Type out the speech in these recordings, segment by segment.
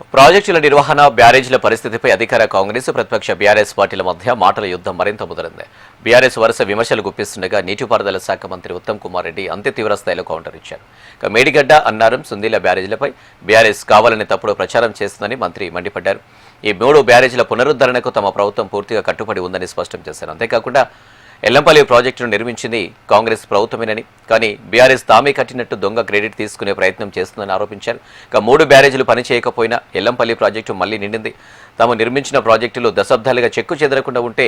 ప్రాజెక్టుల నిర్వహణ, బ్యారేజీల పరిస్థితిపై అధికార కాంగ్రెస్, ప్రతిపక్ష బీఆర్ఎస్ పార్టీల మధ్య మాటల యుద్ధం మరింత ముదిరింది. బీఆర్ఎస్ వరుస విమర్శలు గుప్పిస్తుండగా నీటిపారుదల శాఖ మంత్రి ఉత్తమ్ కుమార్ రెడ్డి అంత్య తీవ్ర స్థాయిలో కౌంటర్ ఇచ్చారు. ఇక మేడిగడ్డ, అన్నారం, సుందీల బ్యారేజీలపై బీఆర్ఎస్ కావాలని తప్పుడు ప్రచారం చేస్తుందని మంత్రి మండిపడ్డారు. ఈ 3 బ్యారేజీల పునరుద్ధరణకు తమ ప్రభుత్వం పూర్తిగా కట్టుబడి ఉందని స్పష్టం చేశారు. అంతేకాకుండా ఎల్లంపల్లి ప్రాజెక్టును నిర్మించింది కాంగ్రెస్ ప్రభుత్వమేనని, కానీ బీఆర్ఎస్ తామే కట్టినట్టు దొంగ క్రెడిట్ తీసుకునే ప్రయత్నం చేస్తుందని ఆరోపించారు. ఇక 3 బ్యారేజీలు పనిచేయకపోయినా ఎల్లంపల్లి ప్రాజెక్టు మళ్లీ నిండింది. తాము నిర్మించిన ప్రాజెక్టులు దశాబ్దాలుగా చెక్కు చెదరకుండా ఉంటే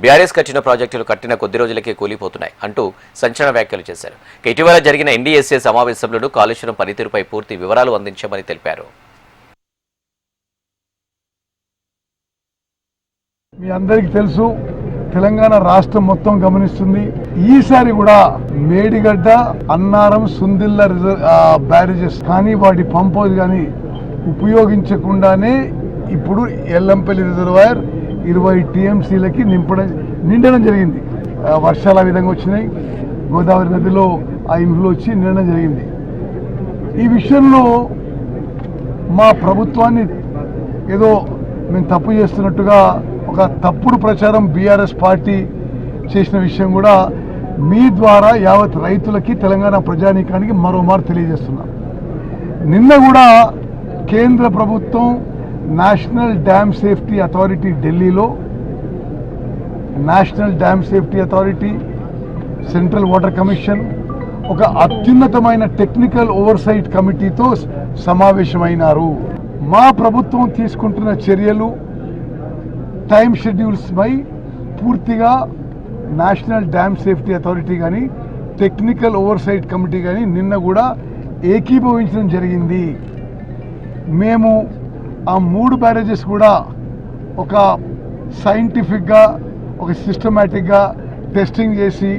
బీఆర్ఎస్ కట్టిన ప్రాజెక్టులు కట్టిన కొద్ది రోజులకే కూలిపోతున్నాయి అంటూ సంచలన వ్యాఖ్యలు చేశారు. ఇటీవల జరిగిన ఎన్డీఎస్ఏ సమావేశంలోనూ కాళేశ్వరం పనితీరుపై పూర్తి వివరాలు అందించామని తెలిపారు. మీ అందరికీ తెలుసు, తెలంగాణ రాష్ట్రం మొత్తం గమనిస్తుంది. ఈసారి కూడా మేడిగడ్డ, అన్నారం, సుందిల్ల బ్యారేజెస్ కానీ వాటి పంపోజ్ కానీ ఉపయోగించకుండానే ఇప్పుడు ఎల్లంపల్లి రిజర్వాయర్ 20 టీఎంసీలకి నిండడం జరిగింది. వర్షాలు ఆ విధంగా వచ్చినాయి, గోదావరి నదిలో ఆ ఇన్ఫ్లో వచ్చి నిండడం జరిగింది. ఈ విషయంలో మా ప్రభుత్వాన్ని ఏదో మేము తప్పు చేస్తున్నట్టుగా ఒక తప్పుడు ప్రచారం బీఆర్ఎస్ పార్టీ చేసిన విషయం కూడా మీ ద్వారా యావత్ రైతులకి, తెలంగాణ ప్రజానీకానికి మరోమారు తెలియజేస్తున్నాం. నిన్న కూడా కేంద్ర ప్రభుత్వం నేషనల్ డ్యామ్ సేఫ్టీ అథారిటీ, ఢిల్లీలో national dam safety authority, central water commission ఒక అత్యున్నతమైన టెక్నికల్ ఓవర్సైట్ కమిటీతో సమావేశమైనారు. మా ప్రభుత్వం తీసుకుంటున్న చర్యలు, టైం షెడ్యూల్స్ పై పూర్తిగా నేషనల్ డ్యామ్ సేఫ్టీ అథారిటీ కానీ, టెక్నికల్ ఓవర్సైట్ కమిటీ కానీ నిన్న కూడా ఏకీభవించడం జరిగింది. మేము ఆ 3 బ్యారేజెస్ కూడా ఒక సైంటిఫిక్గా, ఒక సిస్టమేటిక్గా టెస్టింగ్ చేసి,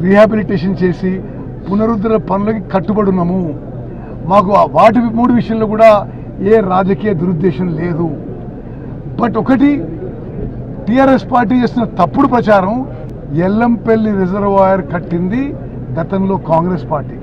రీహాబిలిటేషన్ చేసి పునరుద్ధరణ పనులకి కట్టుబడి ఉన్నాము. మాకు వాటి 3 విషయంలో కూడా ఏ రాజకీయ దురుద్దేశం లేదు. బట్ ఒకటి, టీఆర్ఎస్ పార్టీ చేస్తున్న తప్పుడు ప్రచారం, ఎల్లంపల్లి రిజర్వాయర్ కట్టింది గతంలో కాంగ్రెస్ పార్టీ.